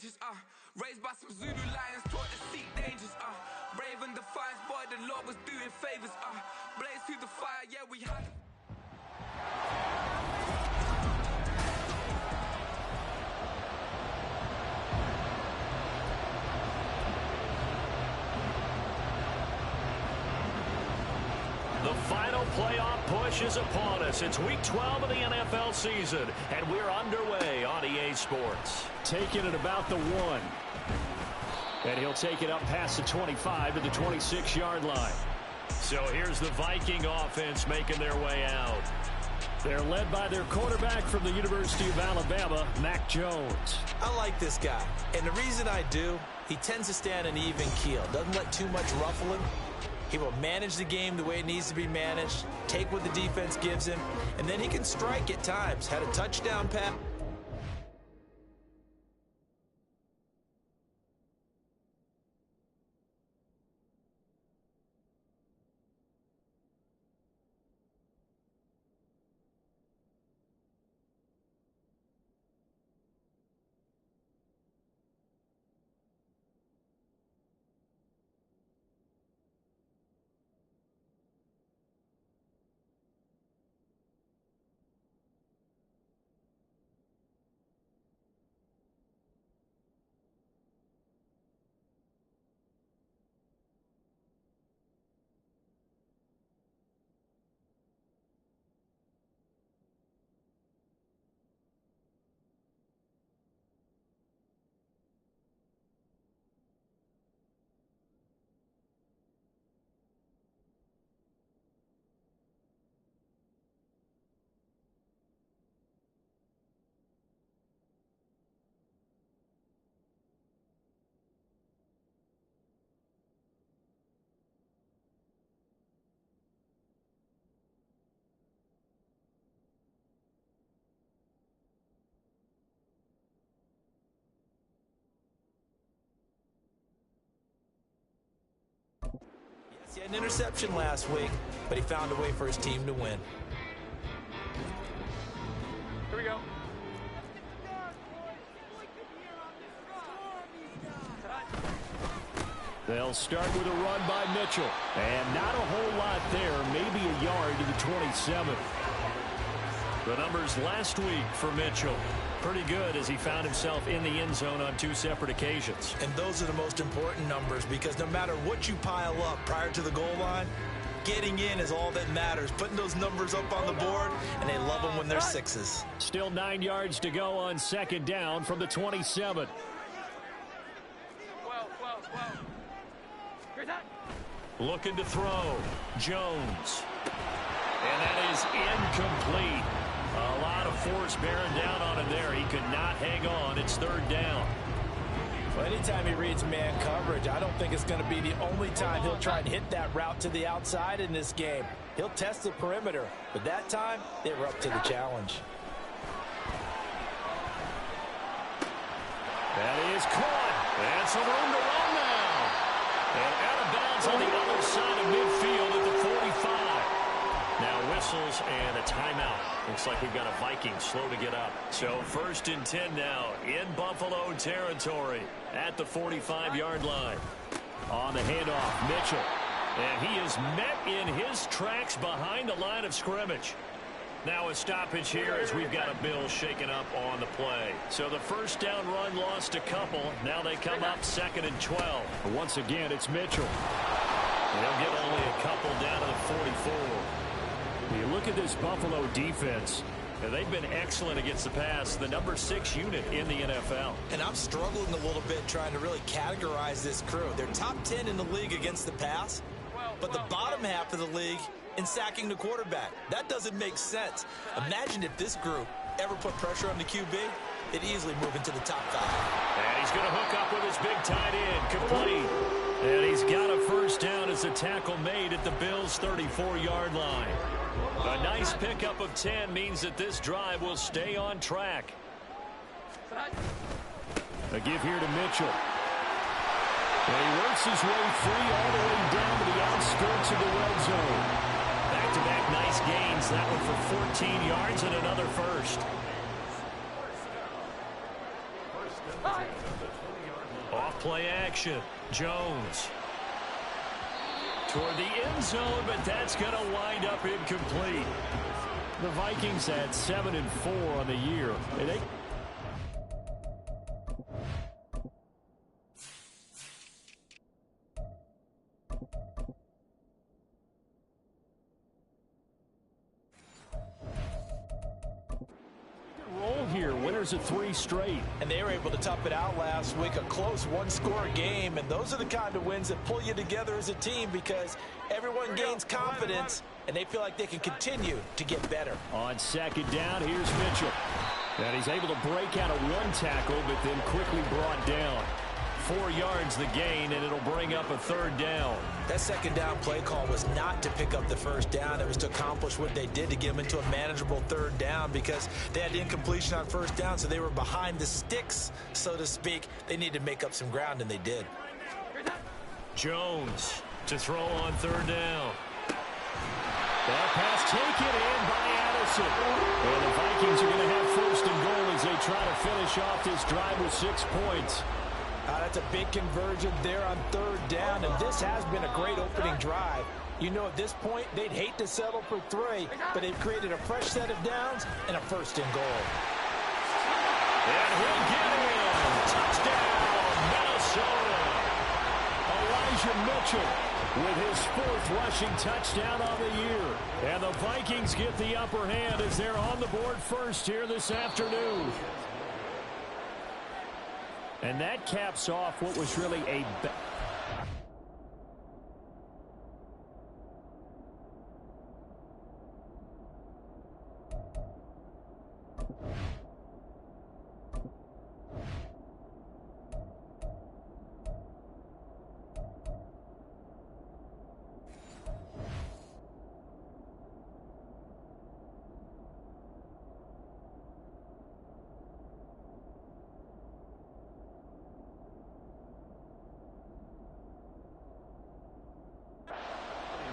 outrageous, raised by some Zulu lions, taught to seek dangers, brave and defiant, boy, the Lord was doing favors, blaze through the fire, yeah, we had. The final playoff push is upon us. It's Week 12 of the NFL season, and we're underway on EA Sports. Taking it about the 1. And he'll take it up past the 25 to the 26-yard line. So here's the Viking offense making their way out. They're led by their quarterback from the University of Alabama, Mac Jones. I like this guy, and the reason I do, he tends to stand an even keel, doesn't let too much ruffle him. He will manage the game the way it needs to be managed, take what the defense gives him, and then he can strike at times. Had a touchdown pass. Yes, he had an interception last week, but he found a way for his team to win. Here we go. They'll start with a run by Mitchell. And not a whole lot there, maybe a yard to the 27. The numbers last week for Mitchell. Pretty good as he found himself in the end zone on 2 separate occasions. And those are the most important numbers because no matter what you pile up prior to the goal line, getting in is all that matters. Putting those numbers up on the board, and they love them when they're 6s. Still 9 yards to go on 2nd down from the 27. Looking to throw. Jones. And that is incomplete. A lot of force bearing down on him there. He could not hang on. It's 3rd down. Well, anytime he reads man coverage, I don't think it's going to be the only time he'll try and hit that route to the outside in this game. He'll test the perimeter, but that time, they were up to the challenge. That is caught. And some room to run now. And out of bounds on the other side of midfield at the 45. Now whistles and a timeout. Looks like we've got a Viking slow to get up. So 1st and 10 now in Buffalo territory at the 45-yard line. On the handoff, Mitchell. And he is met in his tracks behind the line of scrimmage. Now a stoppage here as we've got a Bills shaken up on the play. So the 1st down run lost a couple. Now they come up 2nd and 12. Once again, it's Mitchell. They'll get only a couple down to the 44. You look at this Buffalo defense. They've been excellent against the pass, the number 6 unit in the NFL. And I'm struggling a little bit trying to really categorize this crew. They're top 10 in the league against the pass, but the bottom half of the league in sacking the quarterback. That doesn't make sense. Imagine if this group ever put pressure on the QB, they'd easily move into the top 5. And he's going to hook up with his big tight end, complete. And he's got a 1st down as the tackle made at the Bills' 34-yard line. A nice pickup of 10 means that this drive will stay on track. A give here to Mitchell. And he works his way free all the way down to the outskirts of the red zone. Back-to-back nice gains. That one for 14 yards and another 1st. Play action. Jones. Toward the end zone, but that's going to wind up incomplete. The Vikings had 7-4 on the year. And they roll here. Winners of 3 straight. And they were able to tough it out last week. A close one-score game. And those are the kind of wins that pull you together as a team because everyone gains confidence and they feel like they can continue to get better. On second down, here's Mitchell. And he's able to break out of 1 tackle, but then quickly brought down. 4 yards the gain, and it'll bring up a 3rd down. That second down play call was not to pick up the 1st down. It was to accomplish what they did to get them into a manageable 3rd down because they had incompletion on 1st down, so they were behind the sticks, so to speak. They needed to make up some ground, and they did. Jones to throw on 3rd down. That pass taken in by Addison. And the Vikings are going to have 1st and goal as they try to finish off this drive with 6 points. That's a big conversion there on 3rd down, and this has been a great opening drive. You know, at this point, they'd hate to settle for 3, but they've created a fresh set of downs and a 1st and goal. And he'll get in. Touchdown, Minnesota. Elijah Mitchell with his 4th rushing touchdown on the year. And the Vikings get the upper hand as they're on the board first here this afternoon. And that caps off what was really a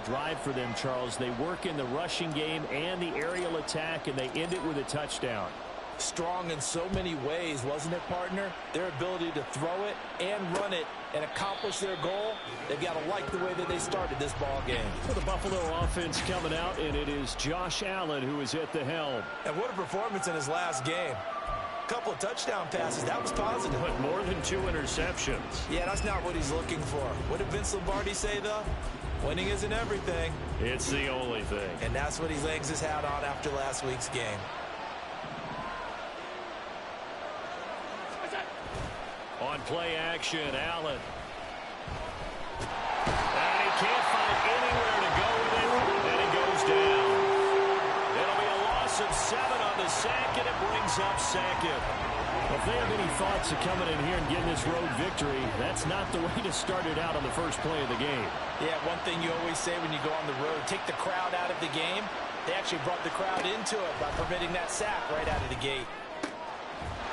drive for them, Charles. They work in the rushing game and the aerial attack, and they end it with a touchdown. Strong in so many ways, wasn't it, partner? Their ability to throw it and run it and accomplish their goal, they've got to like the way that they started this ball game. For the Buffalo offense coming out, and it is Josh Allen who is at the helm. And what a performance in his last game. A couple of touchdown passes, that was positive. But more than 2 interceptions. Yeah, that's not what he's looking for. What did Vince Lombardi say, though? Winning isn't everything. It's the only thing. And that's what he hangs his hat on after last week's game. On play action, Allen. And he can't find anywhere to go with it, and he goes down. It'll be a loss of 7 on the sack, and it brings up 2nd. If they have any thoughts of coming in here and getting this road victory, that's not the way to start it out on the first play of the game. Yeah, one thing you always say when you go on the road, take the crowd out of the game. They actually brought the crowd into it by permitting that sack right out of the gate.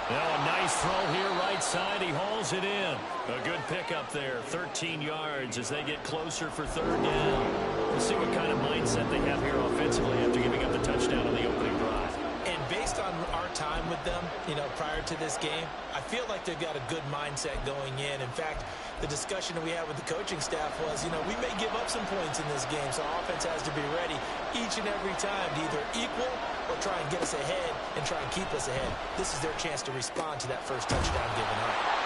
Now a nice throw here right side. He hauls it in. A good pickup there. 13 yards as they get closer for 3rd down. We'll see what kind of mindset they have here offensively after giving up the touchdown on the opening drive. And based on our time with them, you know, prior to this game, I feel like they've got a good mindset going in. In fact, the discussion that we had with the coaching staff was, you know, we may give up some points in this game, so our offense has to be ready each and every time to either equal or try and get us ahead and try and keep us ahead. This is their chance to respond to that first touchdown given up.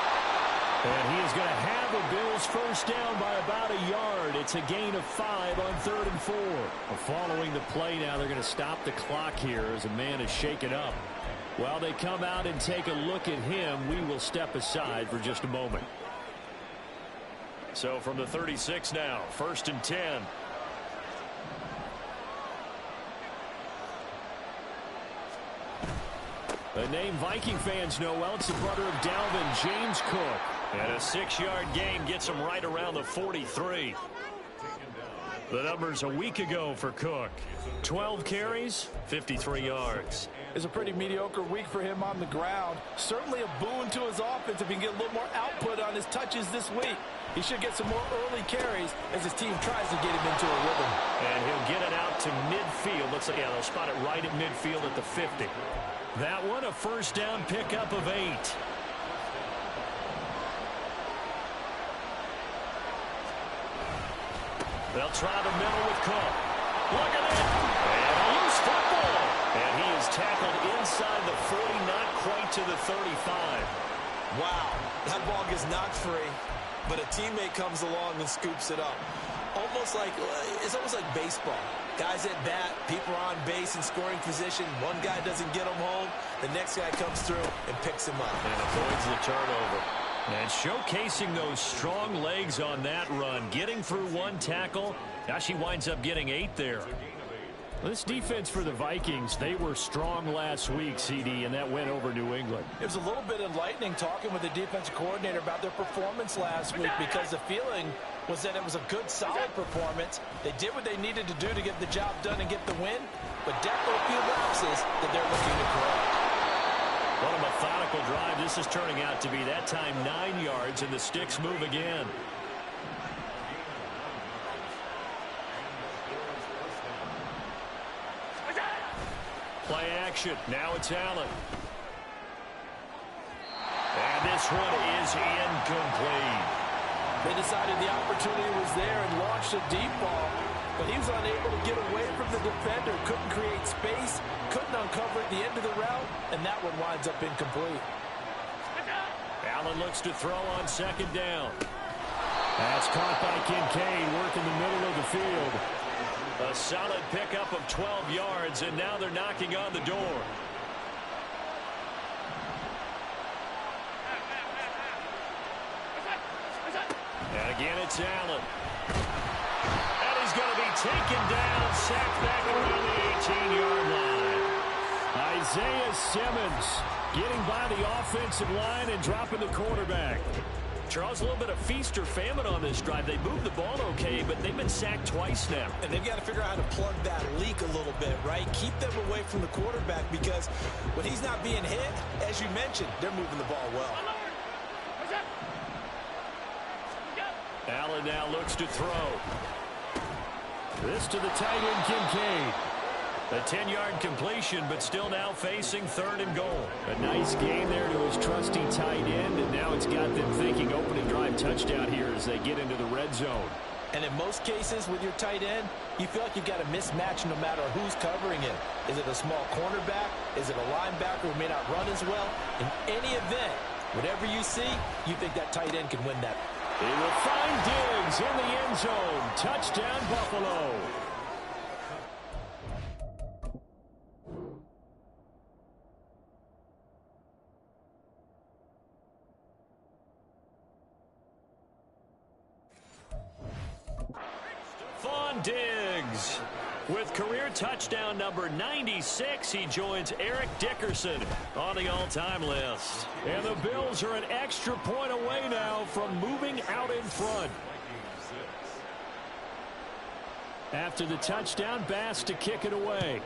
And he is going to have the Bills 1st down by about a yard. It's a gain of 5 on 3rd and 4. Following the play now, they're going to stop the clock here as a man is shaken up. While they come out and take a look at him, we will step aside for just a moment. So from the 36 now, 1st and 10. The name Viking fans know well. It's the brother of Dalvin, James Cook. And a 6-yard gain gets him right around the 43. The numbers a week ago for Cook. 12 carries, 53 yards. It's a pretty mediocre week for him on the ground. Certainly a boon to his offense if he can get a little more output on his touches this week. He should get some more early carries as his team tries to get him into a rhythm. And he'll get it out to midfield. Looks like, yeah, they'll spot it right at midfield at the 50. That one, a 1st down pickup of 8. They'll try the middle with Cook. Look at it. And a loose football. And he is tackled inside the 40, not quite to the 35. Wow, that ball gets knocked free, but a teammate comes along and scoops it up. It's almost like baseball. Guys at bat, people are on base in scoring position. One guy doesn't get him home. The next guy comes through and picks him up. And avoids the turnover. And showcasing those strong legs on that run. Getting through one tackle. Now she winds up getting 8 there. This defense for the Vikings, they were strong last week, CD, and that went over New England. It was a little bit enlightening talking with the defensive coordinator about their performance last week, because the feeling was that it was a good, solid performance. They did what they needed to do to get the job done and get the win, but definitely a few lapses that they're looking to correct. What a methodical drive this is turning out to be. That time 9 yards, and the sticks move again. Play action. Now it's Allen. And this one is incomplete. They decided the opportunity was there and launched a deep ball, but he was unable to get away from the defender, couldn't create space, couldn't uncover at the end of the route, and that one winds up incomplete. Allen looks to throw on second down. That's caught by Kincaid, working the middle of the field. A solid pickup of 12 yards, and now they're knocking on the door. And again, it's Allen. And he's going to be taken down, sacked back around the 18-yard line. Isaiah Simmons getting by the offensive line and dropping the quarterback. Charles, a little bit of feast or famine on this drive. They moved the ball okay, but they've been sacked twice now. And they've got to figure out how to plug that leak a little bit, right? Keep them away from the quarterback, because when he's not being hit, as you mentioned, they're moving the ball well. Allen now looks to throw. This to the tight end, Kincaid. A 10-yard completion, but still now facing 3rd and goal. A nice gain there to his trusty tight end, and now it's got them thinking opening drive touchdown here as they get into the red zone. And in most cases with your tight end, you feel like you've got a mismatch no matter who's covering it. Is it a small cornerback? Is it a linebacker who may not run as well? In any event, whatever you see, you think that tight end can win that. He will find Diggs in the end zone. Touchdown, Buffalo. Diggs with career touchdown number 96. He joins Eric Dickerson on the all-time list. And the Bills are an extra point away now from moving out in front. After the touchdown, Bass to kick it away.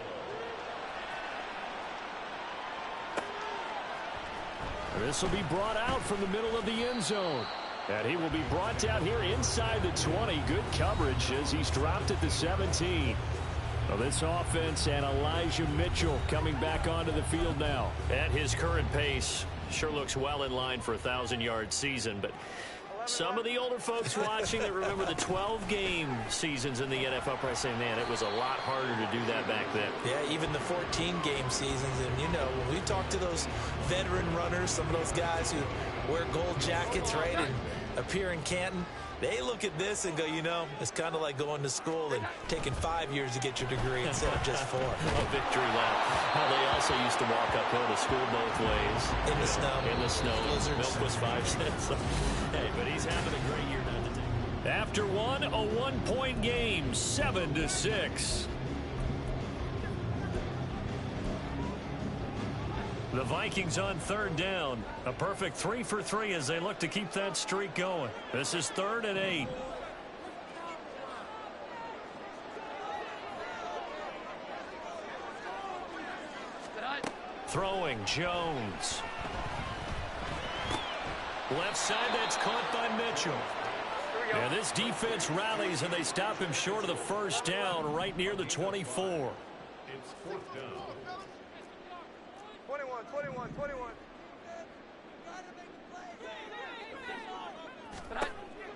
This will be brought out from the middle of the end zone. And he will be brought down here inside the 20. Good coverage as he's dropped at the 17. Well, this offense and Elijah Mitchell coming back onto the field now. At his current pace, sure looks well in line for a 1,000-yard season. But some of the older folks watching that remember the 12-game seasons in the NFL probably say, man, it was a lot harder to do that back then. Yeah, even the 14-game seasons. And, you know, when we talk to those veteran runners, some of those guys who wear gold jackets, right, and appear in Canton, they look at this and go, you know, it's kind of like going to school and taking 5 years to get your degree instead of just 4. A victory lap. How they also used to walk uphill to school both ways. In the snow. In the snow. Blizzards. Milk was 5 cents. Hey, but he's having a great year not to take. After one, a 1-point game, 7-6. The Vikings on 3rd down. A perfect 3 for 3 as they look to keep that streak going. This is 3rd and 8. Throwing, Jones. Left side, that's caught by Mitchell. And this defense rallies, and they stop him short of the first down right near the 24. It's 4th down. 21.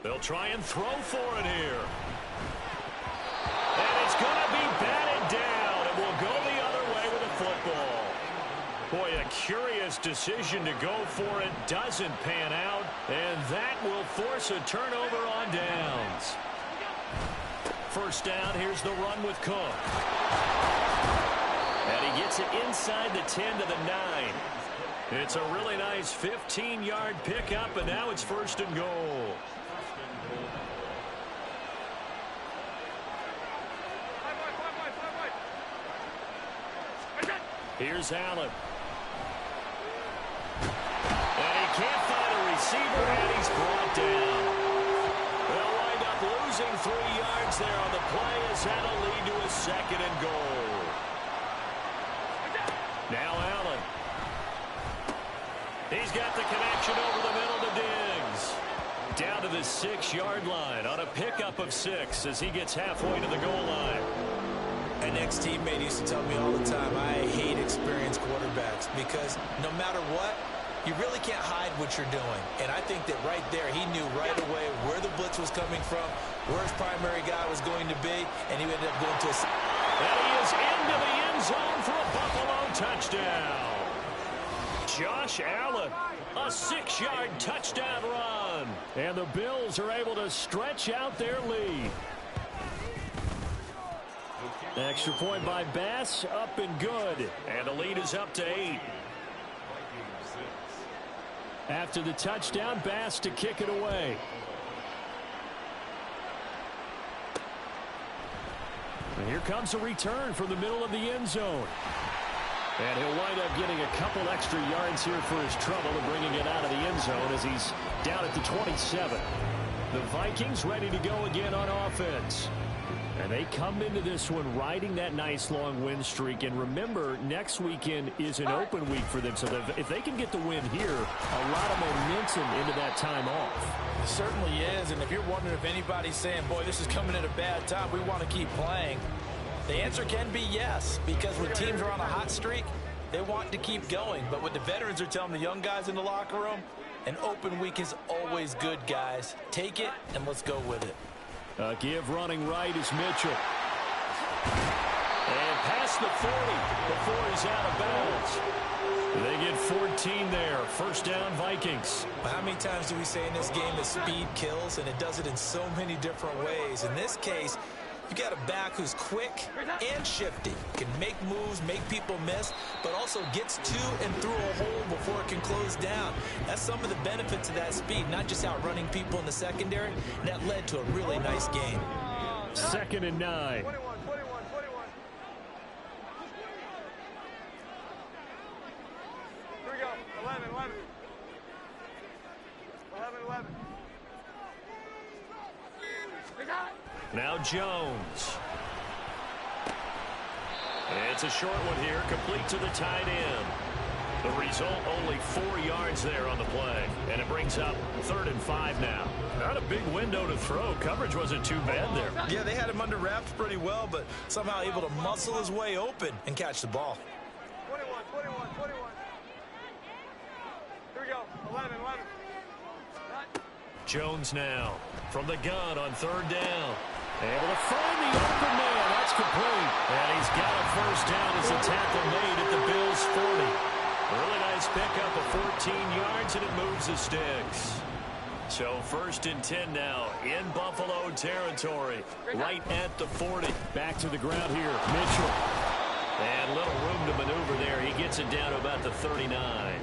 They'll try and throw for it here. decision to go for it doesn't pan out, and that will force a turnover on downs. First down, here's the run with Cook. And he gets it inside the 10 to the 9. It's a really nice 15-yard pickup, and now it's first and goal. Here's Allen. And he can't find a receiver, and he's brought down. They'll wind up losing 3 yards there on the play as that'll lead to a second and goal. Now Allen. He's got the connection over the middle to Diggs. Down to the 6-yard line on a pickup of 6 as he gets halfway to the goal line. An ex-teammate used to tell me all the time, I hate experienced quarterbacks because no matter what, you really can't hide what you're doing. And I think that right there, he knew right away where the blitz was coming from, where his primary guy was going to be, and he ended up going to a... And he is into the end zone for a Buffalo touchdown. Josh Allen, a 6-yard touchdown run. And the Bills are able to stretch out their lead. Extra point by Bass, up and good. And the lead is up to 8. After the touchdown, Bass to kick it away. And here comes a return from the middle of the end zone. And he'll wind up getting a couple extra yards here for his trouble and bringing it out of the end zone as he's down at the 27. The Vikings ready to go again on offense. And they come into this one riding that nice long win streak. And remember, next weekend is an open week for them. So if they can get the win here, a lot of momentum into that time off. It certainly is. And if you're wondering if anybody's saying, boy, this is coming at a bad time, we want to keep playing, the answer can be yes. Because when teams are on a hot streak, they want to keep going. But what the veterans are telling the young guys in the locker room, an open week is always good, guys. Take it and let's go with it. Give running right is Mitchell. And past the 40 before he's out of bounds. They get 14 there. First down, Vikings. Well, how many times do we say in this game that speed kills, and it does it in so many different ways? In this case, you got a back who's quick and shifty, can make moves, make people miss, but also gets to and through a hole before it can close down. That's some of the benefits of that speed, not just outrunning people in the secondary, and that led to a really nice game. Second and 9. 21. Here we go. 11. Now Jones. It's a short one here, complete to the tight end. The result, only 4 yards there on the play. And it brings up 3rd and 5 now. Not a big window to throw. Coverage wasn't too bad there. Yeah, they had him under wraps pretty well, but somehow able to muscle his way open and catch the ball. 21. Here we go. 11. Jones now from the gun on 3rd down. Able to find the open man. That's complete. And he's got a first down as the tackle made at the Bills' 40. Really nice pickup of 14 yards, and it moves the sticks. So 1st and 10 now in Buffalo territory. Right at the 40. Back to the ground here. Mitchell. And little room to maneuver there. He gets it down to about the 39.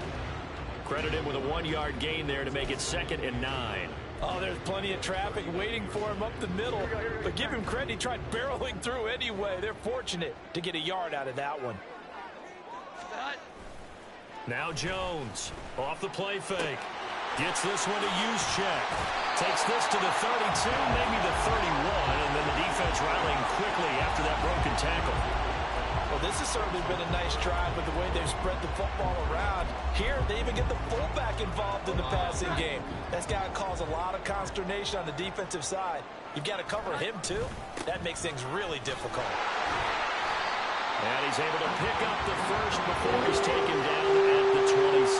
Credit him with a 1-yard gain there to make it 2nd and 9. Oh, there's plenty of traffic waiting for him up the middle. But give him credit, he tried barreling through anyway. They're fortunate to get a yard out of that one. Now Jones off the play fake. Gets this one to use check. Takes this to the 32, maybe the 31, and then the defense rallying quickly after that broken tackle. Well, this has certainly been a nice drive with the way they've spread the football around. Here, they even get the fullback involved in the passing game. That's got to cause a lot of consternation on the defensive side. You've got to cover him, too. That makes things really difficult. And he's able to pick up the first before he's taken down at the 27.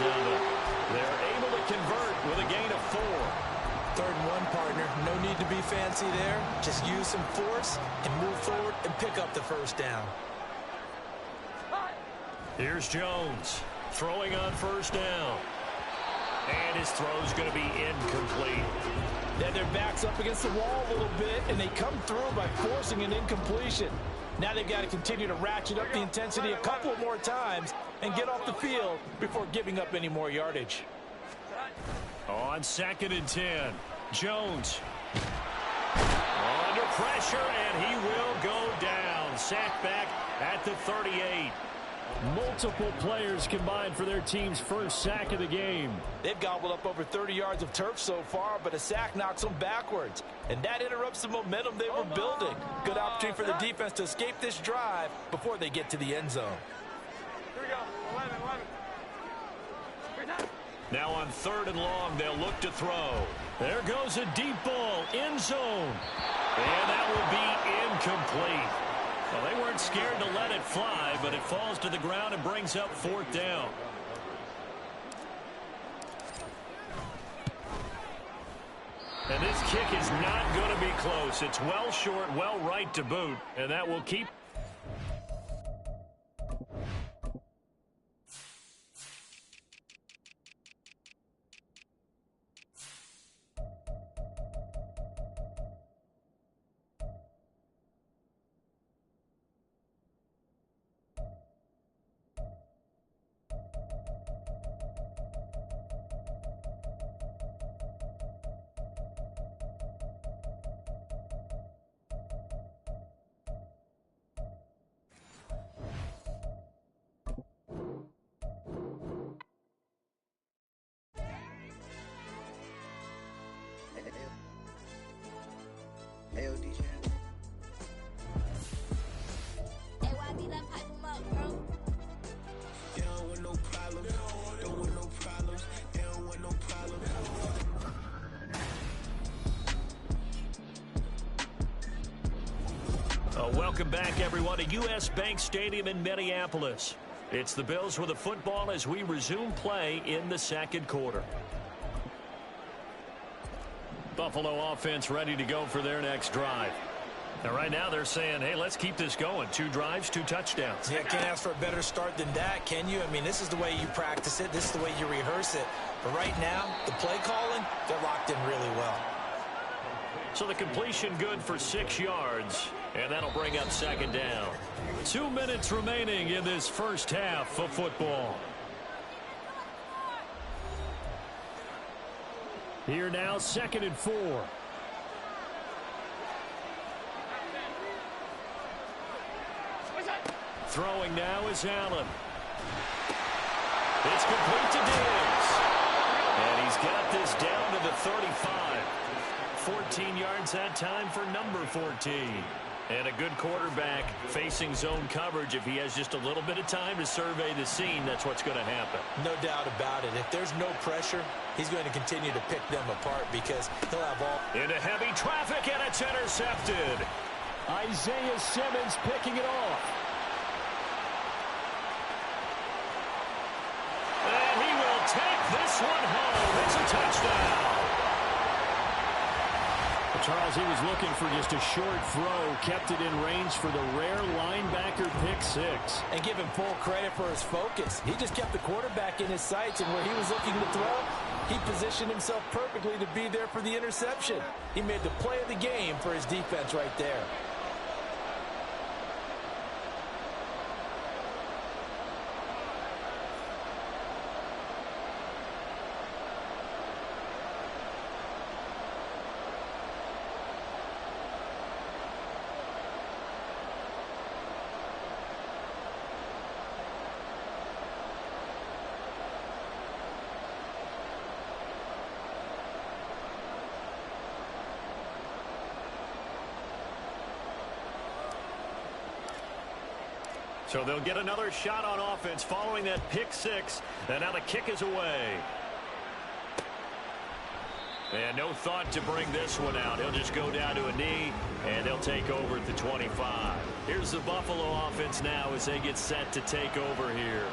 They're able to convert with a gain of 4. 3rd and 1, partner. No need to be fancy there. Just use some force and move forward and pick up the first down. Here's Jones. Throwing on first down. And his throw's going to be incomplete. Then their back's up against the wall a little bit, and they come through by forcing an incompletion. Now they've got to continue to ratchet up the intensity a couple more times and get off the field before giving up any more yardage. On 2nd and 10, Jones. Under pressure, and he will go down. Sacked back at the 38. Multiple players combined for their team's first sack of the game. They've gobbled up over 30 yards of turf so far, but a sack knocks them backwards. And that interrupts the momentum they were building. Good opportunity for the defense to escape this drive before they get to the end zone. Here we go. 11. Now on 3rd and long, they'll look to throw. There goes a deep ball, end zone. And that will be incomplete. Well, they weren't scared to let it fly, but it falls to the ground and brings up 4th down. And this kick is not going to be close. It's well short, well right to boot, and that will keep. Welcome back, everyone, to U.S. Bank Stadium in Minneapolis. It's the Bills with the football as we resume play in the 2nd quarter. Buffalo offense ready to go for their next drive. And right now they're saying, hey, let's keep this going. 2 drives, 2 touchdowns. Yeah, can't ask for a better start than that, can you? I mean, this is the way you practice it. This is the way you rehearse it. But right now, the play calling, they're locked in really well. So the completion good for 6 yards, and that'll bring up 2nd down. 2 minutes remaining in this first half of football. Here now, 2nd and 4. Throwing now is Allen. It's complete to Diggs. And he's got this down to the 35. 14 yards that time for number 14. And a good quarterback facing zone coverage. If he has just a little bit of time to survey the scene, that's what's going to happen. No doubt about it. If there's no pressure, he's going to continue to pick them apart because he'll have all. Into heavy traffic, and it's intercepted. Isaiah Simmons picking it off. And he will take this one home. It's a touchdown. Charles, he was looking for just a short throw, kept it in range for the rare linebacker pick 6. And give him full credit for his focus. He just kept the quarterback in his sights, and where he was looking to throw, he positioned himself perfectly to be there for the interception. He made the play of the game for his defense right there. So they'll get another shot on offense following that pick 6. And now the kick is away. And no thought to bring this one out. He'll just go down to a knee, and they'll take over at the 25. Here's the Buffalo offense now as they get set to take over here.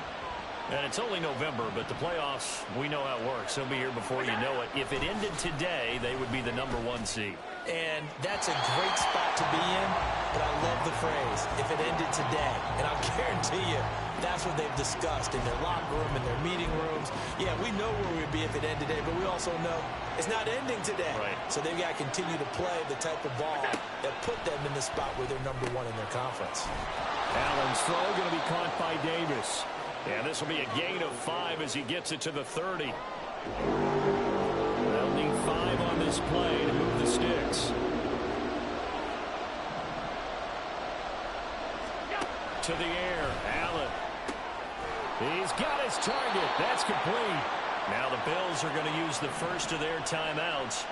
And it's only November, but the playoffs, we know how it works. They'll be here before you know it. If it ended today, they would be the #1 seed. And that's a great spot to be in, but I love the phrase, if it ended today. And I'll guarantee you, that's what they've discussed in their locker room, in their meeting rooms. Yeah, we know where we'd be if it ended today, but we also know it's not ending today. Right. So they've got to continue to play the type of ball that put them in the spot where they're #1 in their conference. Allen's throw going to be caught by Davis. And this will be a gain of 5 as he gets it to the 30. They'll need 5 on this play to move the sticks. To the air, Allen. He's got his target. That's complete. Now the Bills are going to use the first of their timeouts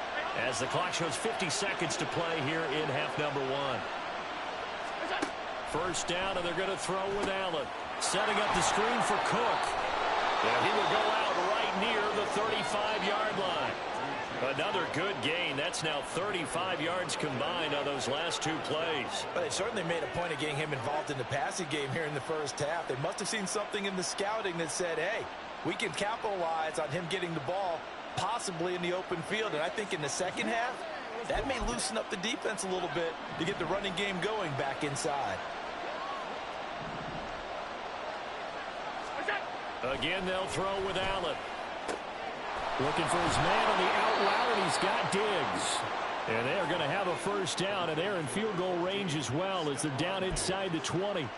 as the clock shows 50 seconds to play here in half #1. First down, and they're going to throw with Allen. Setting up the screen for Cook. And he will go out right near the 35-yard line. Another good gain. That's now 35 yards combined on those last 2 plays. But they certainly made a point of getting him involved in the passing game here in the first half. They must have seen something in the scouting that said, hey, we can capitalize on him getting the ball possibly in the open field. And I think in the second half, that may loosen up the defense a little bit to get the running game going back inside. Again, they'll throw with Allen. Looking for his man on the out route, and he's got Diggs. And they're going to have a first down, and they're in field goal range as well as they're down inside the 20.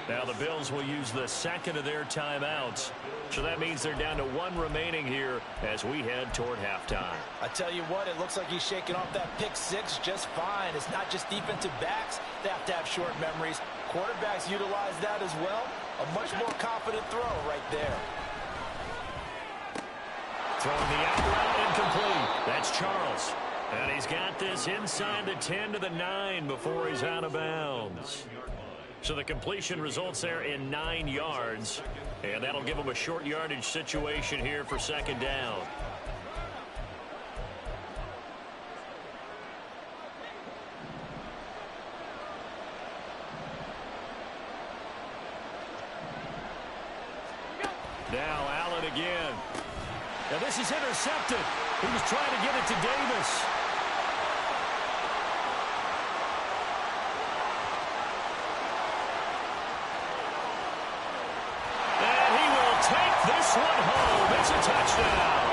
Now the Bills will use the second of their timeouts. So that means they're down to 1 remaining here as we head toward halftime. I tell you what, it looks like he's shaking off that pick 6 just fine. It's not just defensive backs that have to have short memories. Quarterbacks utilize that as well. A much more confident throw right there. Throwing the out route incomplete. That's Charles. And he's got this inside the 10 to the 9 before he's out of bounds. So the completion results there in 9 yards. And that'll give him a short yardage situation here for second down. Now Allen again. Now this is intercepted. He was trying to get it to Davis. And he will take this one home. It's a touchdown.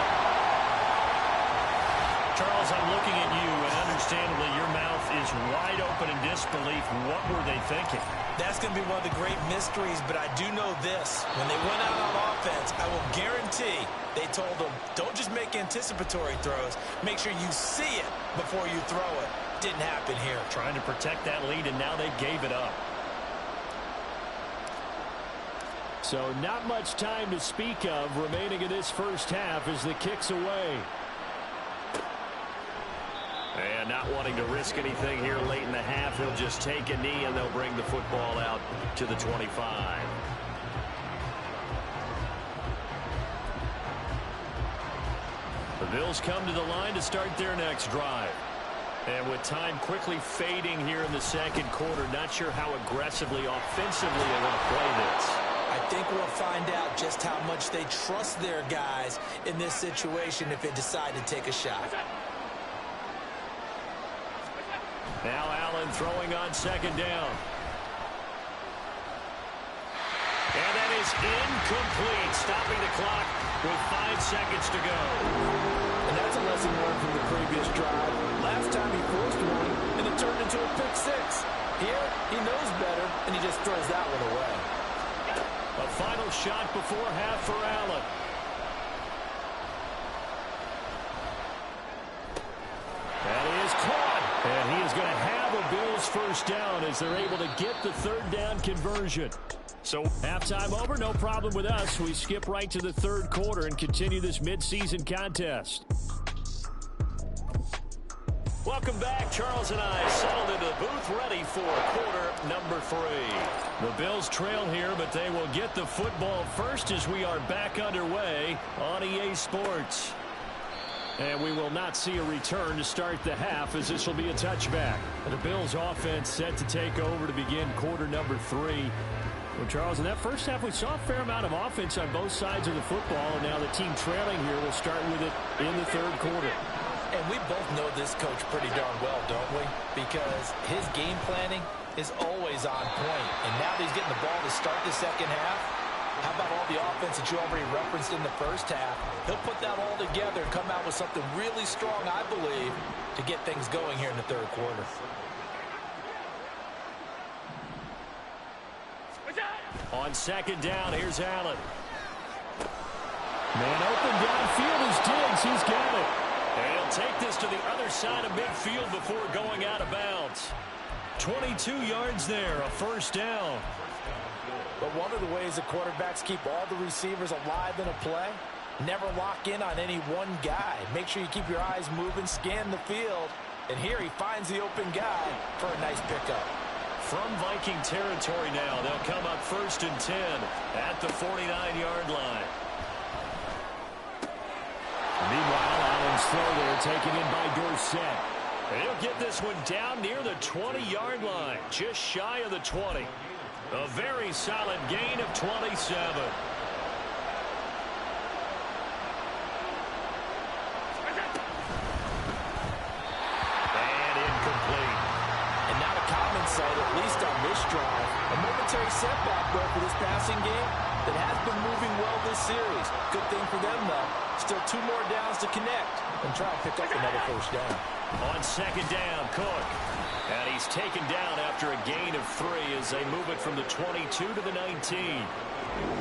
Charles, I'm looking at you, and understandably your mouth is wide open in disbelief. What were they thinking? That's going to be one of the great mysteries, but I do know this. When they went out on offense, I will guarantee they told them, don't just make anticipatory throws. Make sure you see it before you throw it. Didn't happen here. Trying to protect that lead, and now they gave it up. So not much time to speak of remaining in this first half as the kick's away. And not wanting to risk anything here late in the half, he'll just take a knee and they'll bring the football out to the 25. The Bills come to the line to start their next drive. And with time quickly fading here in the second quarter, not sure how aggressively, offensively they're going to play this. I think we'll find out just how much they trust their guys in this situation if they decide to take a shot. Now Allen throwing on second down. And that is incomplete, stopping the clock with 5 seconds to go. And that's a lesson learned from the previous drive. Last time he forced one, and it turned into a pick 6. Here, he knows better, and he just throws that one away. A final shot before half for Allen. That is caught. And he is going to have a Bills first down as they're able to get the third down conversion. So halftime over, no problem with us. We skip right to the third quarter and continue this midseason contest. Welcome back. Charles and I settled into the booth ready for quarter number 3. The Bills trail here, but they will get the football first as we are back underway on EA Sports. And we will not see a return to start the half, as this will be a touchback. The Bills offense set to take over to begin quarter number 3. Well, Charles, in that first half, we saw a fair amount of offense on both sides of the football, and now the team trailing here will start with it in the third quarter. And we both know this coach pretty darn well, don't we? Because his game planning is always on point. And now that he's getting the ball to start the second half, how about all the offense that you already referenced in the first half? He'll put that all together and come out with something really strong, I believe, to get things going here in the third quarter. On second down, here's Allen. Man open downfield is Diggs. He's got it. And he'll take this to the other side of midfield before going out of bounds. 22 yards there, a first down. But one of the ways the quarterbacks keep all the receivers alive in a play, never lock in on any one guy. Make sure you keep your eyes moving, scan the field. And here he finds the open guy for a nice pickup. From Viking territory now, they'll come up 1st and 10 at the 49-yard line. Meanwhile, Allen's throw there taken in by Dorsett. And he'll get this one down near the 20-yard line, just shy of the 20. A very solid gain of 27. And incomplete. And not a common sight, at least on this drive. A momentary setback, though, for this passing game that has been moving well this series. Good thing for them, though. Still 2 more downs to connect and try and pick up another first down. On second down, Cook. And he's taken down after a gain of 3 as they move it from the 22 to the 19.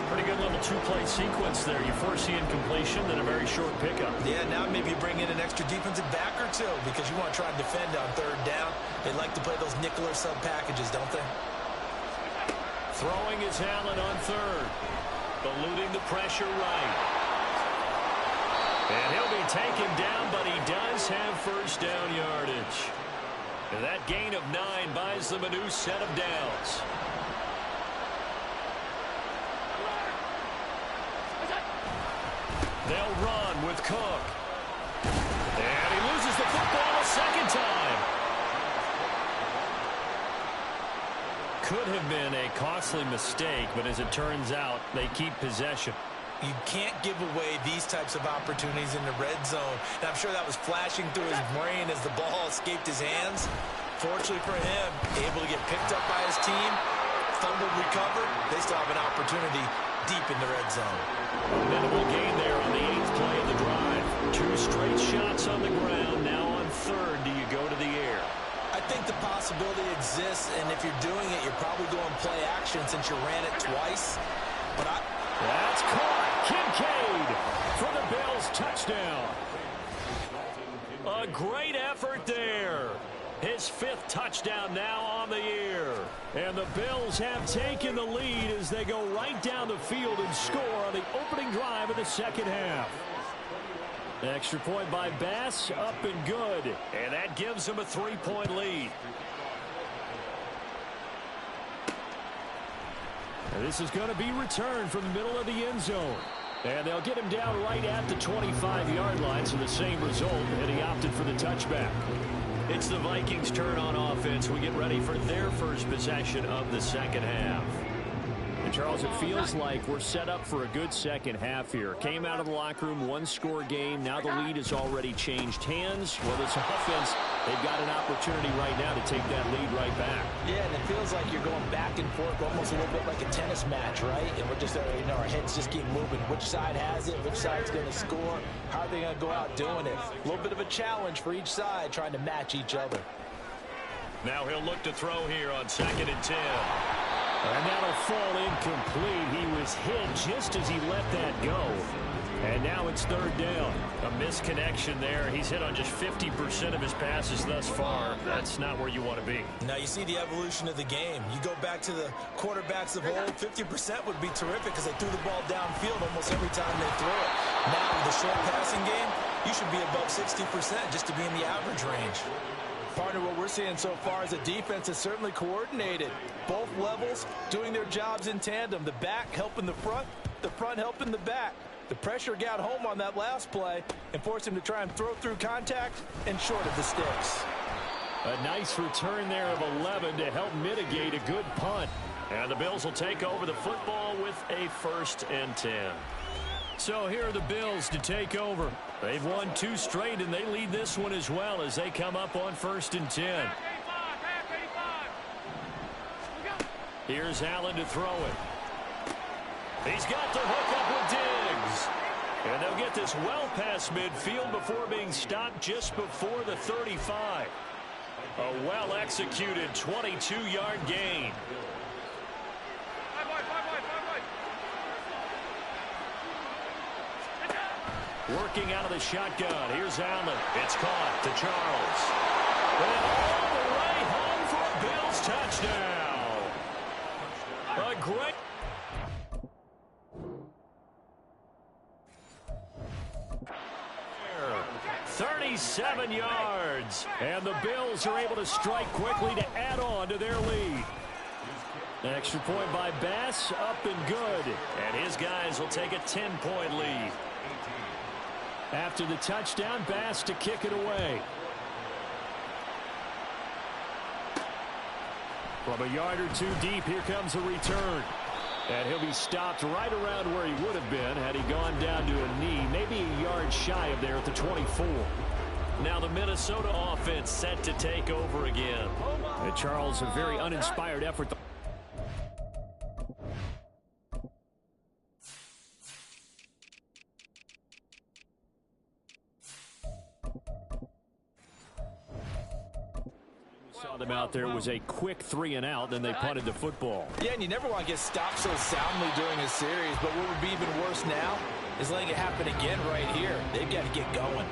Pretty good little 2-play sequence there. You force the incompletion, then a very short pickup. Yeah, now maybe you bring in an extra defensive back or 2 because you want to try and defend on third down. They like to play those nickel or sub packages, don't they? Throwing is Allen on third. Eluding the pressure right. And he'll be taken down, but he does have first down yardage. And that gain of 9 buys them a new set of downs. They'll run with Cook. And he loses the football a second time. Could have been a costly mistake, but as it turns out, they keep possession. You can't give away these types of opportunities in the red zone. And I'm sure that was flashing through his brain as the ball escaped his hands. Fortunately for him, able to get picked up by his team, fumbled, recovered. They still have an opportunity deep in the red zone. Minimal gain there on the 8th play of the drive. 2 straight shots on the ground. Now on third, do you go to the air? I think the possibility exists, and if you're doing it, you're probably going play action since you ran it twice. But that's caught. Kincaid for the Bills, touchdown. A great effort there. His 5th touchdown now on the year. And the Bills have taken the lead as they go right down the field and score on the opening drive of the second half. Extra point by Bass, up and good. And that gives them a 3-point lead. And this is going to be returned from the middle of the end zone. And they'll get him down right at the 25-yard line, so the same result, and he opted for the touchback. It's the Vikings' turn on offense. We get ready for their first possession of the second half. And Charles, it feels like we're set up for a good second half here. Came out of the locker room, 1-score game. Now the lead has already changed hands. Well, this offense, they've got an opportunity right now to take that lead right back. Yeah, and it feels like you're going back and forth, almost a little bit like a tennis match, right? And we're just, our heads just keep moving. Which side has it? Which side's going to score? How are they going to go out doing it? A little bit of a challenge for each side, trying to match each other. Now he'll look to throw here on 2nd and 10. And that'll fall incomplete. He was hit just as he let that go. And now it's 3rd down. A misconnection there. He's hit on just 50% of his passes thus far. That's not where you want to be. Now you see the evolution of the game. You go back to the quarterbacks of old, 50% would be terrific because they threw the ball downfield almost every time they threw it. Now with the short passing game, you should be above 60% just to be in the average range. Partner, what we're seeing so far is a defense is certainly coordinated. Both levels doing their jobs in tandem. The back helping the front helping the back. The pressure got home on that last play and forced him to try and throw through contact and short of the sticks. A nice return there of 11 to help mitigate a good punt. And the Bills will take over the football with a 1st and 10. So here are the Bills to take over. They've won 2 straight, and they lead this one as well as they come up on 1st and 10. Here's Allen to throw it. He's got the hook up with Diggs. And they'll get this well past midfield before being stopped just before the 35. A well-executed 22-yard gain. Working out of the shotgun. Here's Allen. It's caught to Charles. And all the way home for a Bills touchdown. A great... 37 yards. And the Bills are able to strike quickly to add on to their lead. Extra point by Bass, up and good. And his guys will take a 10-point lead. After the touchdown, Bass to kick it away. From a yard or 2 deep, here comes a return. And he'll be stopped right around where he would have been had he gone down to a knee, maybe a yard shy of there at the 24. Now the Minnesota offense set to take over again. And Charles, a very uninspired effort. Them out there was a quick 3 and out, then they punted the football. Yeah, and you never want to get stopped so soundly during a series, but what would be even worse now is letting it happen again right here. They've got to get going.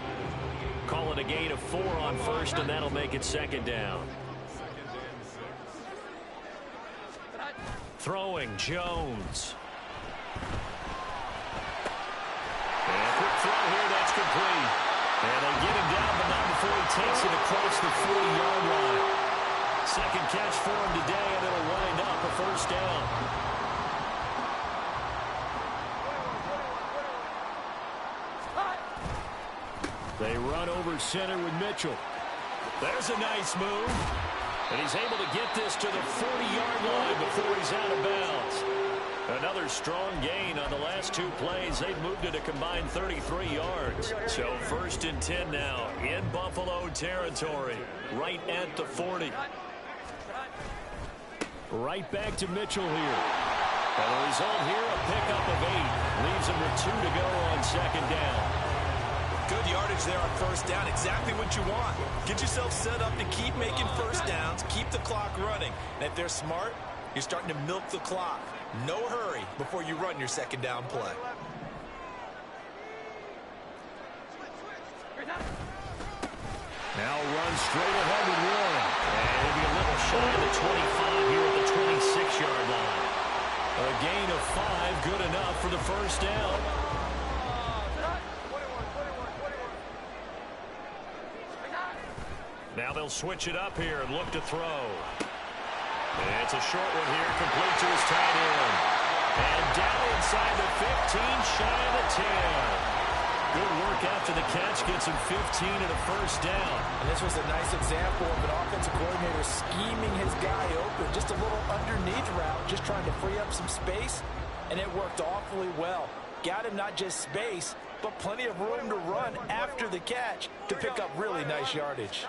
Call it a gain of 4 on 1st, and that'll make it 2nd down. Throwing Jones. And a quick throw here, that's complete. And they get him down, but not before he takes it across the 40-yard line. Second catch for him today, and it'll wind up a 1st down. They run over center with Mitchell. There's a nice move. And he's able to get this to the 40-yard line before he's out of bounds. Another strong gain on the last 2 plays. They've moved it a combined 33 yards. So 1st and 10 now in Buffalo territory, right at the 40. Right back to Mitchell here. And the result here, a pickup of 8. Leaves him with 2 to go on 2nd down. Good yardage there on 1st down. Exactly what you want. Get yourself set up to keep making 1st downs, keep the clock running. And if they're smart, you're starting to milk the clock. No hurry before you run your 2nd down play. Now run straight ahead with Warren. And he'll be a little shy of the 25 here at the 26-yard line. A gain of 5, good enough for the 1st down. Now they'll switch it up here and look to throw. It's a short one here, complete to his tight end. And down inside the 15, shy of the 10. Good work after the catch, gets him 15 and a 1st down. And this was a nice example of an offensive coordinator scheming his guy open. Just a little underneath route, just trying to free up some space, and it worked awfully well. Got him not just space, but plenty of room to run after the catch to pick up really nice yardage.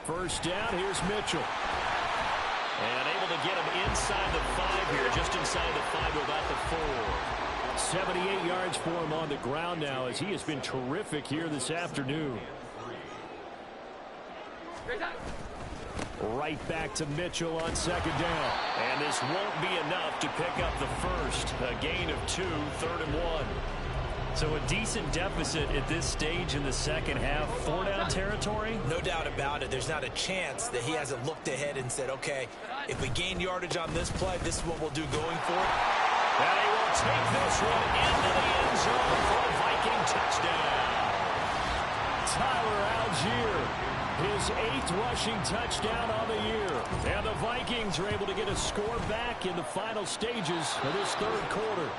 1st down, here's Mitchell. And able to get him inside the 5 here, just inside the 5 to about the 4. 78 yards for him on the ground now as he has been terrific here this afternoon. Right back to Mitchell on 2nd down. And this won't be enough to pick up the 1st. A gain of 2, 3rd and 1. So a decent deficit at this stage in the 2nd half. 4-down territory? No doubt about it. There's not a chance that he hasn't looked ahead and said, okay, if we gain yardage on this play, this is what we'll do going forward. And he will take this one into the end zone for a Viking touchdown. Tyler Algier, his 8th rushing touchdown on the year. And the Vikings are able to get a score back in the final stages of this 3rd quarter.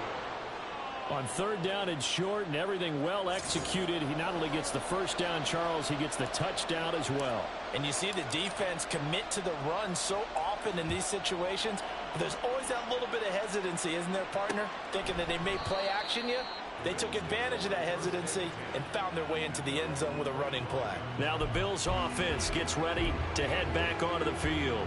On third down and short and everything well executed, he not only gets the first down, Charles, he gets the touchdown as well. And you see the defense commit to the run so often in these situations. But there's always that little bit of hesitancy, isn't there, partner? Thinking that they may play action you. They took advantage of that hesitancy and found their way into the end zone with a running play. Now the Bills offense gets ready to head back onto the field.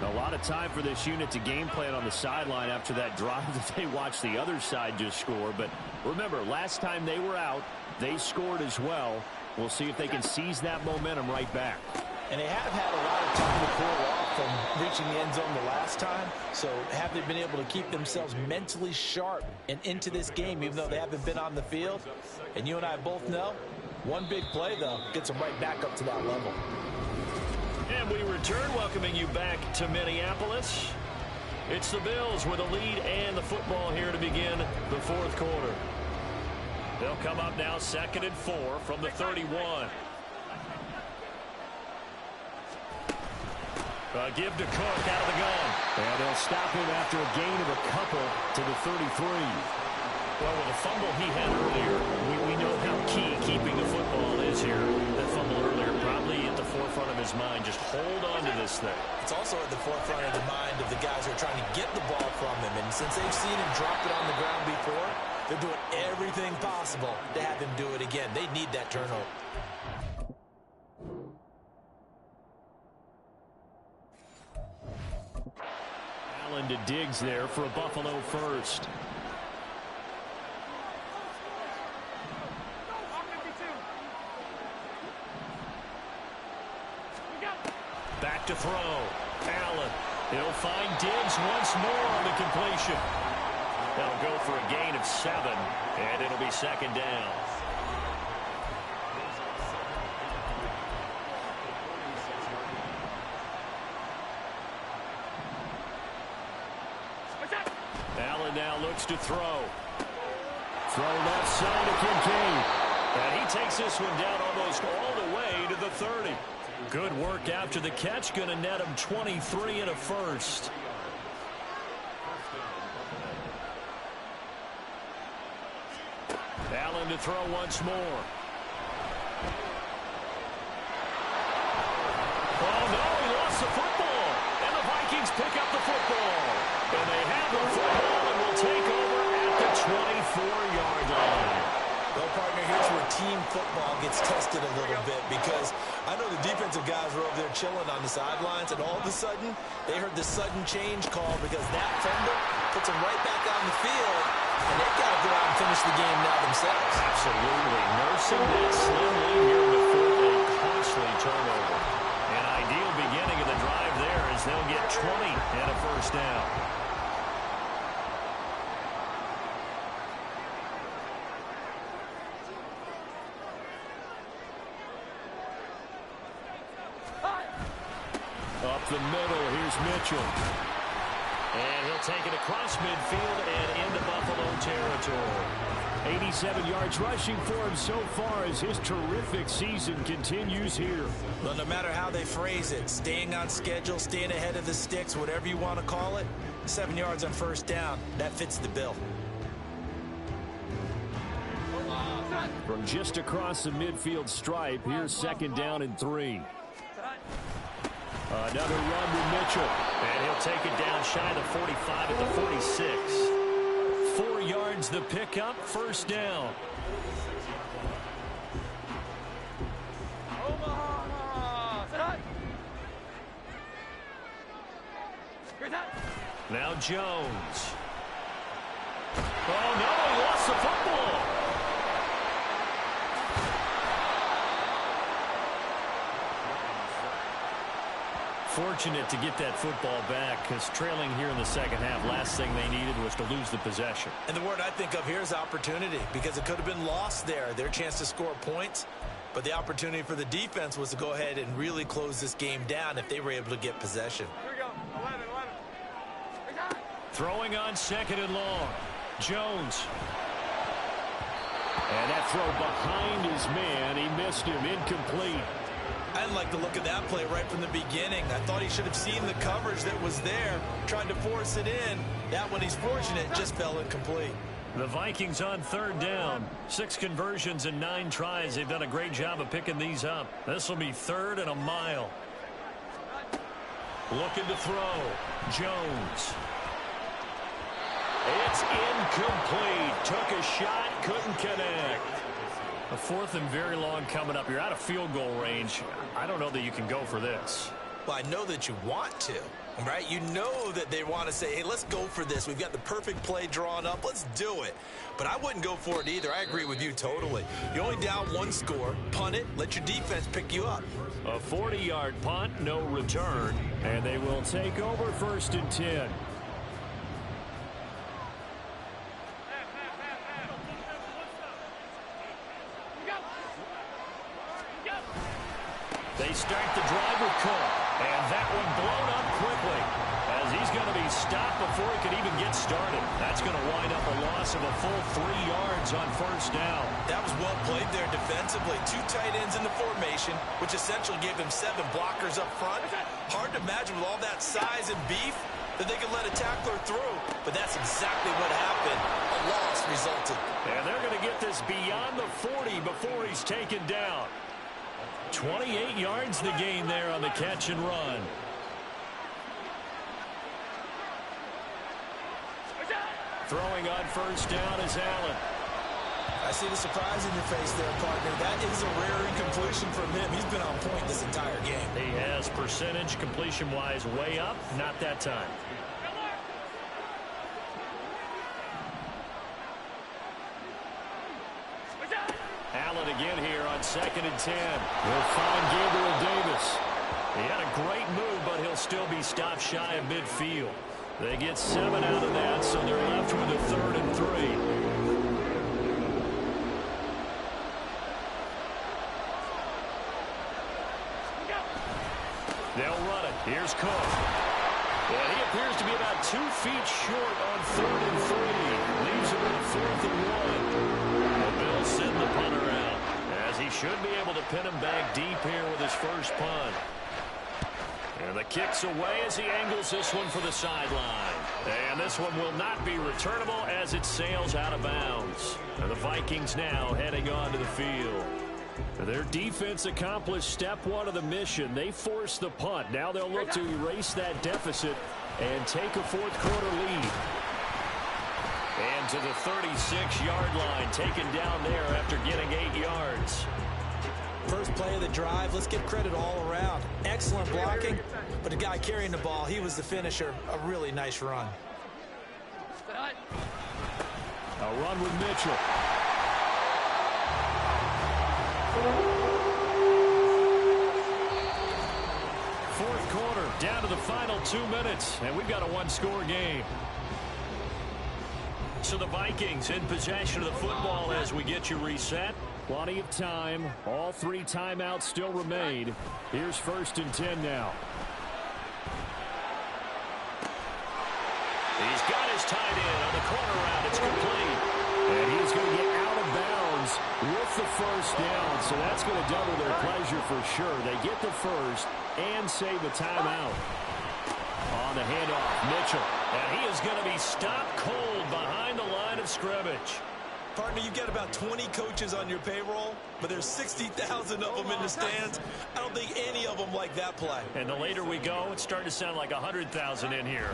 A lot of time for this unit to game plan on the sideline after that drive that they watched the other side just score. But remember, last time they were out, they scored as well. We'll see if they can seize that momentum right back. And they have had a lot of time to cool off from reaching the end zone the last time. So have they been able to keep themselves mentally sharp and into this game, even though they haven't been on the field? And you and I both know, one big play, though, gets them right back up to that level. And we return, welcoming you back to Minneapolis. It's the Bills with a lead and the football here to begin the fourth quarter. They'll come up now 2nd and 4 from the 31. Give to Cook out of the gun. And they'll stop him after a gain of a couple to the 33. Well, with the fumble he had earlier, we know how key keeping the football is here. That fumble earlier probably at the forefront of his mind. Just hold on to this thing. It's also at the forefront of the mind of the guys who are trying to get the ball from him. And since they've seen him drop it on the ground before, they're doing everything possible to have him do it again. They need that turnover. Allen to Diggs there for a Buffalo first. Back to throw. Allen. He'll find Diggs once more on the completion. That'll go for a gain of 7, and it'll be 2nd down. Allen now looks to throw. Throw left side to Kincaid. And he takes this one down almost all the way to the 30. Good work after the catch. Going to net him 23 and a first. Allen to throw once more. Oh, no, he lost the football. And the Vikings pick up the football. And they have the football and will take over at the 24-yard line. Well, partner, here's where team football gets tested a little bit, because I know the defensive guys were over there chilling on the sidelines, and all of a sudden, they heard the sudden change call because that fumble puts them right back on the field, and they've got to go out and finish the game now themselves. Absolutely. Nursing that slim lead here before a costly turnover. An ideal beginning of the drive there as they'll get 20 and a first down. Up the middle, here's Mitchell. And he'll take it across midfield and into Buffalo territory. 87 yards rushing for him so far as his terrific season continues here. Well, no matter how they phrase it, staying on schedule, staying ahead of the sticks, whatever you want to call it, 7 yards on first down, that fits the bill. From just across the midfield stripe, here's 2nd down and 3. Another run to Mitchell. And he'll take it down shy of the 45 at the 46. 4 yards the pickup, first down. Now Jones. Oh, no, he lost the football. Fortunate to get that football back, because trailing here in the second half, last thing they needed was to lose the possession. And the word I think of here is opportunity, because it could have been lost there, their chance to score points. But the opportunity for the defense was to go ahead and really close this game down if they were able to get possession. Here we go. 11. Throwing on 2nd and long. Jones. And that throw behind his man. He missed him. Incomplete. I didn't like the look of that play right from the beginning. I thought he should have seen the coverage that was there, tried to force it in. That one, he's fortunate, just fell incomplete. The Vikings on third down. 6 conversions and 9 tries. They've done a great job of picking these up. This will be 3rd and a mile. Looking to throw. Jones. It's incomplete. Took a shot, couldn't connect. A 4th and very long coming up. You're out of field goal range. I don't know that you can go for this. Well, I know that you want to, right? You know that they want to say, hey, let's go for this. We've got the perfect play drawn up. Let's do it. But I wouldn't go for it either. I agree with you totally. You're only down 1 score. Punt it. Let your defense pick you up. A 40-yard punt, no return. And they will take over 1st and 10. They start the drive with Cook. And that one blown up quickly as he's going to be stopped before he could even get started. That's going to wind up a loss of a full 3 yards on 1st down. That was well played there defensively. 2 tight ends in the formation, which essentially gave them 7 blockers up front. Hard to imagine with all that size and beef that they could let a tackler through. But that's exactly what happened. A loss resulted. And they're going to get this beyond the 40 before he's taken down. 28 yards the gain there on the catch and run. Throwing on 1st down is Allen. I see the surprise in your face there, partner. That is a rare incompletion from him. He's been on point this entire game. He has percentage completion-wise way up. Not that time. Allen again here on 2nd and 10. They'll find Gabriel Davis. He had a great move, but he'll still be stopped shy of midfield. They get 7 out of that, so they're left with a 3rd and 3. They'll run it. Here's Cook. And he appears to be about 2 feet short on 3rd and 3. Leaves him with 4th and 1. The Bills send the punter out, as he should be able to pin him back deep here with his first punt. And the kick's away as he angles this one for the sideline. And this one will not be returnable as it sails out of bounds. And the Vikings now heading onto the field. Their defense accomplished step 1 of the mission. They forced the punt. Now they'll look to erase that deficit and take a 4th quarter lead. And to the 36-yard line, taken down there after getting 8 yards. First play of the drive, let's give credit all around. Excellent blocking, but the guy carrying the ball, he was the finisher. A really nice run. A run with Mitchell. 4th quarter, down to the final 2 minutes, and we've got a 1-score game. So the Vikings in possession of the football as we get you reset. Plenty of time. All 3 timeouts still remain. Here's 1st and 10 now. He's got his tight end on the corner route. It's complete. And he's going to get out of bounds with the 1st down. So that's going to double their pleasure for sure. They get the 1st and save a timeout. On the handoff, Mitchell. And he is going to be stopped cold behind the line of scrimmage. Partner, you've got about 20 coaches on your payroll, but there's 60,000 of them in the stands. I don't think any of them like that play. And the later we go, it's starting to sound like 100,000 in here.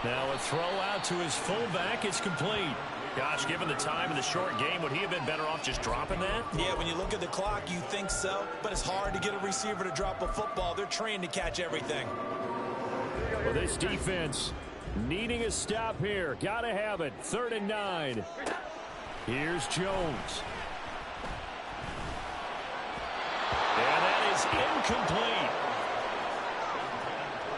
Now a throw out to his fullback. It's complete. Gosh, given the time in the short game, would he have been better off just dropping that? Yeah, when you look at the clock, you think so. But it's hard to get a receiver to drop a football. They're trained to catch everything. Well, this defense needing a stop here. Got to have it. 3rd and 9. Here's Jones. And that is incomplete.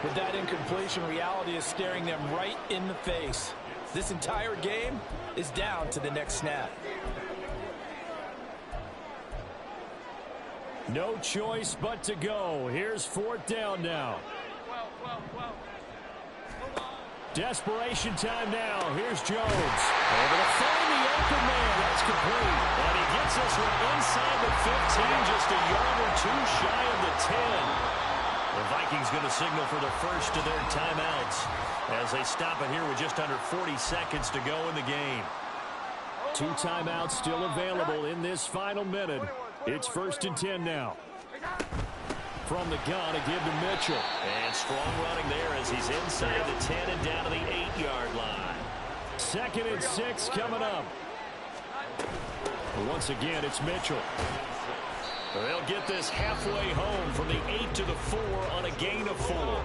With that incompletion, reality is staring them right in the face. This entire game is down to the next snap. No choice but to go. Here's 4th down now. Desperation time now. Here's Jones. Able to find the open man. That's complete. And he gets this one inside the 15, just a yard or 2 shy of the 10. The Vikings going to signal for the first of their timeouts as they stop it here with just under 40 seconds to go in the game. 2 timeouts still available in this final minute. It's 1st and 10 now. From the gun, a give to Mitchell. And strong running there as he's inside the 10 and down to the 8-yard line. 2nd and 6 coming up. Once again, it's Mitchell. They'll get this halfway home from the 8 to the 4 on a gain of 4.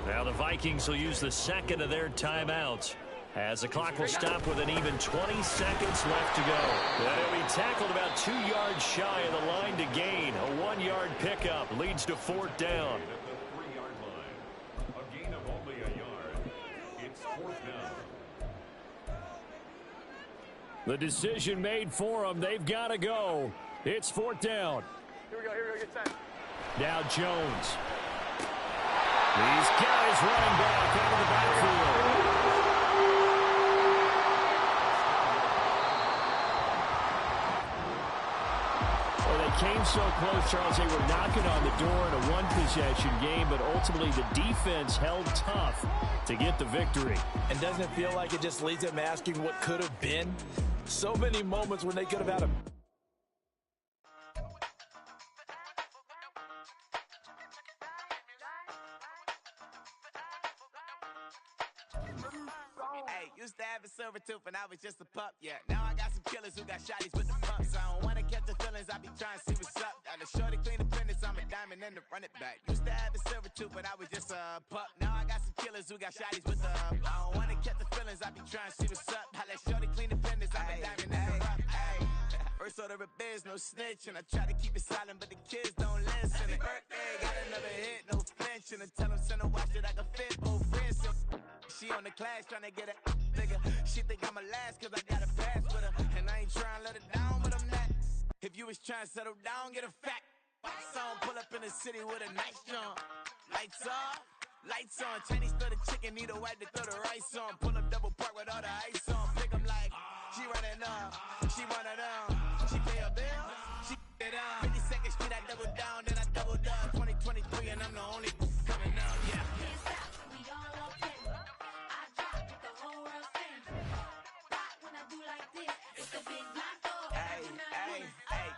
Now the Vikings will use the second of their timeouts as the clock will stop with an even 20 seconds left to go. And he'll be tackled about 2 yards shy of the line to gain. A 1-yard pickup leads to 4th down. At the 3-yard line, a gain of only a yard. It's 4th down. The decision made for them. They've got to go. It's 4th down. Here we go, get set. Now Jones. He's got his running back out of the backfield. Well, they came so close, Charles. They were knocking on the door in a one-possession game, but ultimately the defense held tough to get the victory. And doesn't it feel like it just leaves them asking what could have been? So many moments when they could have had a... Hey, used to have a silver tooth when I was just a pup, yeah. Now I got some killers who got shotties with the pumps. I don't wanna catch the feelings, I be trying to see what's up. Got a shorty clean the fitness, I'm a diamond and to run it back. Used to have a silver tooth when I was just a pup. Now I got some killers who got shotties with the I don't wanna catch the feelings, I be trying to see what's up. I let shorty clean the fitness, I'm a diamond and to rough. First order of biz, no snitch, and I try to keep it silent, but the kids don't listen. And birthday, got another hit, no flinching. And tell them send a watch that I can fit both wrists. She on the class trying to get a nigga. She think I'm a last cause I got a pass with her. And I ain't trying to let her down, but I'm not. If you was trying to settle down, get a fact. Song pull up in the city with a nice jump. Lights off, lights on. Chinese throw the chicken, need a wipe to throw the rice on. Pull up double park with all the ice on. Pick 'em like, she running up, she one of them. She pay a bill, she get up. 52nd Street, I double down, then I double up. 2023, and I'm the only coming out, yeah.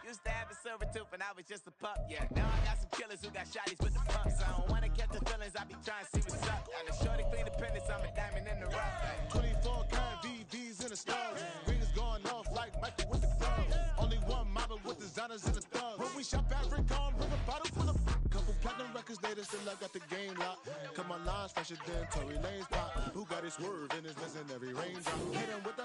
Used to have a silver tooth and I was just a pup, yeah. Now I got some killers who got shotties with the pumps. I don't wanna catch the feelings, I be trying to see what's up. Got a shorty clean the pendants, I'm a diamond in the rough. 24 karat VVs in the stars. Rings going off like Michael with the clubs. Only one model with designers in the thugs. When we shop at Rick on, bring a bottle full of couple platinum records later, still I got the game locked. Cut my lines fresher than Tory Lane's pop. Who got his swerve and is missing every range? Hit him with the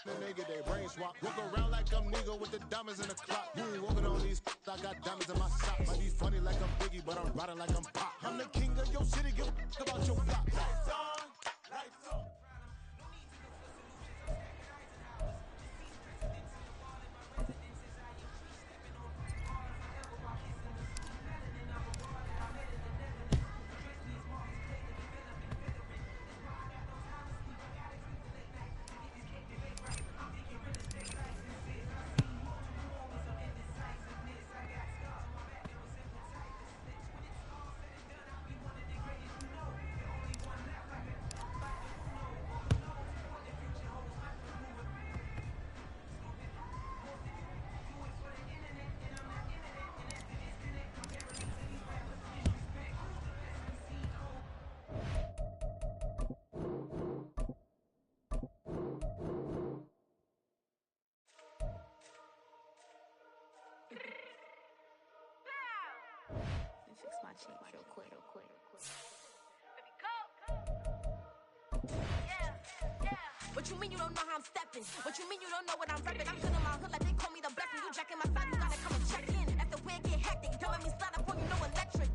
and they get their brain swap. Walk around like I'm Nego with the diamonds in the clock. You ain't walking on these, I got diamonds in my sock. Might be funny like I'm Biggie, but I'm riding like I'm Pop. I'm the king of your city, give a about your block. Lights on, lights on. Fix my cheeks real quick. What you mean you don't know how I'm stepping? What you mean you don't know what I'm repping? I'm feeling my hood like they call me the blessing. You jacking my side, you gotta come and check in. After where get hectic, don't let me slide up on you, no electric.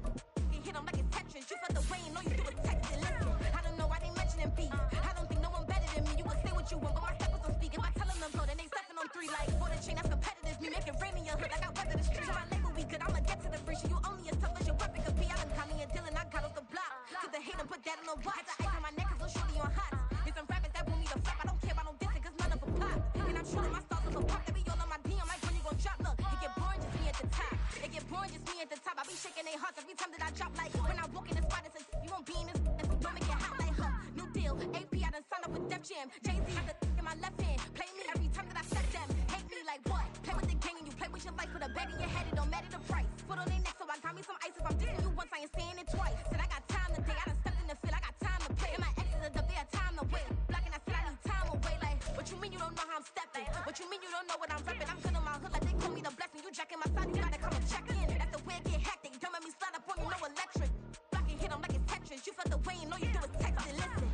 You hit them like it's Tetris. You felt the rain, all you do is text it. Listen, I don't know why they mentioning beef. I don't think no one better than me. You can say what you want, but my steppers don't speak. If I tell them to go, then they stepping on 3 like for the chain. That's competitive. Me making rain in your hood like I weather the street. My label we good, I'ma get to the breach. You only as tough as your weapon could be. I done caught me a Dylan, I got off the block. To the hate and put that on the watch. Had the ice on my neck, cause little shorty on hot. There's some rappers that want me to flop. I don't care about no dissing, cause none of them pop. And I'm shooting my stars with a pop that be all on am. Jay-Z got the in my left hand. Play me every time that I step them. Hate me like what? Play with the gang and you play with your life. Put a bet in your head, it don't matter the price. Foot on their neck, so I got me some ice. If I'm dissing you once, I ain't saying it twice. Said I got time today, I done stepped in the field, I got time to play. And my exes are there, time to wait. Blocking, I said I need time away. Like, what you mean you don't know how I'm stepping? What you mean you don't know what I'm repping? I'm good in my hood, like they call me the blessing. You jacking my side, you gotta come and check in. That's the way it get hectic. Don't make me slide up on you, no electric. Blocking, hit 'em like it's Tetris. You felt the way, and all you do is text it. Listen.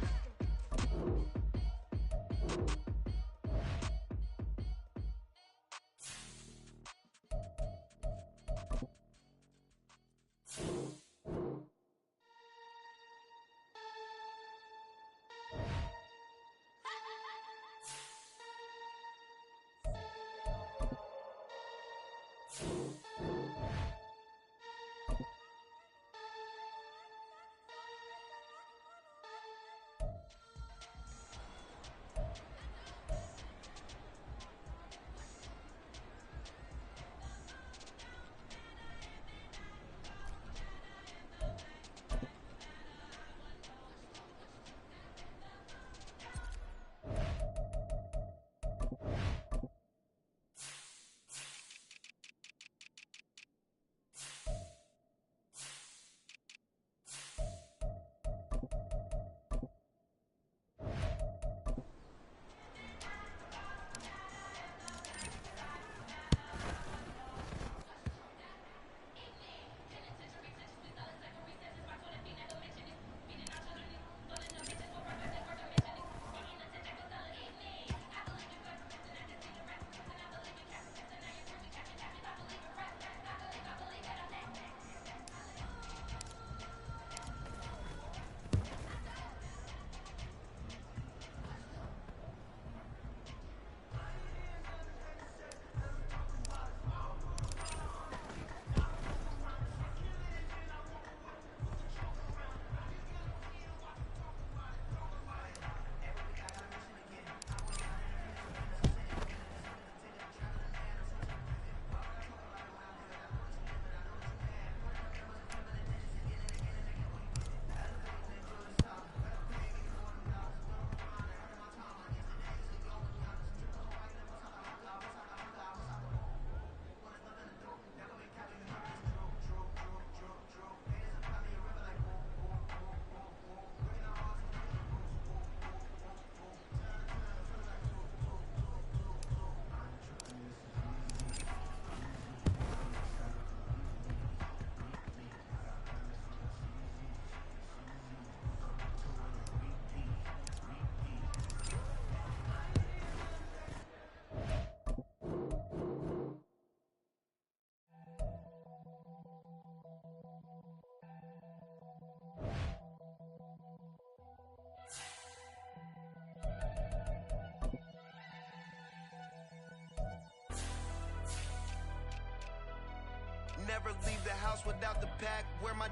Never leave the house without the pack. Where my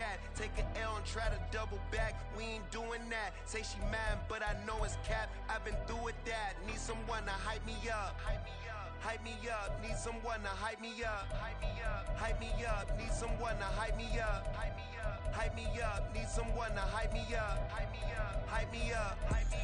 at? Take an L and try to double back. We ain't doing that. Say she mad, but I know it's cap. I've been through with that. Need someone to hype me up. Hype me up. Hype me up. Need someone to hype me up. Hype me up. Hype me up. Need someone to hype me up. Hype me up. Hype me up. Need someone to hype me up. Hype me up. Hype me up. Hype me